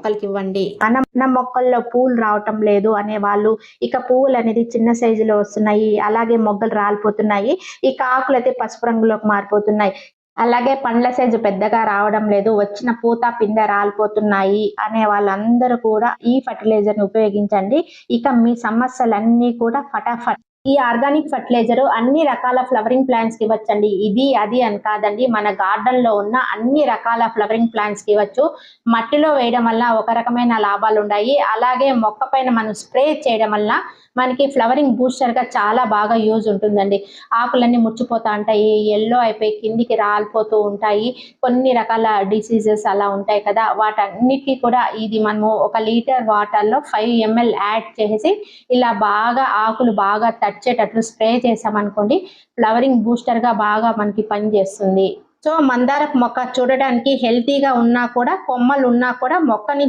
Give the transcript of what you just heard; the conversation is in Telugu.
మొక్కలకి ఇవ్వండి. మన మొక్కల్లో పూలు రావటం లేదు అనే వాళ్ళు ఇక పువ్వులు అనేది చిన్న సైజులో వస్తున్నాయి, అలాగే మొగ్గలు రాలిపోతున్నాయి, ఇక ఆకులు అయితే పసుపు రంగులోకి మారిపోతున్నాయి, అలాగే పండ్ల సైజు పెద్దగా రావడం లేదు, వచ్చిన పూత పిందె రాలిపోతున్నాయి అనే వాళ్ళందరూ కూడా ఈ ఫర్టిలైజర్ ని ఉపయోగించండి. ఇక మీ సమస్యలన్నీ కూడా ఫటాఫట్. ఈ ఆర్గానిక్ ఫర్టిలైజర్ అన్ని రకాల ఫ్లవరింగ్ ప్లాంట్స్ కి ఇవ్వచ్చండి. ఇది అది అని కాదండి, మన గార్డెన్ లో ఉన్న అన్ని రకాల ఫ్లవరింగ్ ప్లాంట్స్ కి ఇవ్వచ్చు. మట్టిలో వేయడం వల్ల ఒక రకమైన లాభాలు ఉన్నాయి, అలాగే మొక్క పైన మనం స్ప్రే చేయడం వల్ల మనకి ఫ్లవరింగ్ బూస్టర్ గా చాలా బాగా యూజ్ ఉంటుందండి. ఆకులన్నీ ముచ్చిపోతా ఉంటాయి, ఎల్లో అయిపోయి కిందికి రాలిపోతూ ఉంటాయి, కొన్ని రకాల డిసీజెస్ అలా ఉంటాయి కదా, వాటన్నిటికీ కూడా ఇది మనము 1 లీటర్ వాటర్ లో 5 ml యాడ్ చేసి ఇలా బాగా ఆకులు బాగా తడిచేటట్లు స్ప్రే చేసామనుకోండి, ఫ్లవరింగ్ బూస్టర్ గా బాగా మనకి పనిచేస్తుంది. సో మందారపు మొక్క చూడడానికి హెల్తీగా ఉన్నా కూడా, కొమ్మలు ఉన్నా కూడా మొక్కని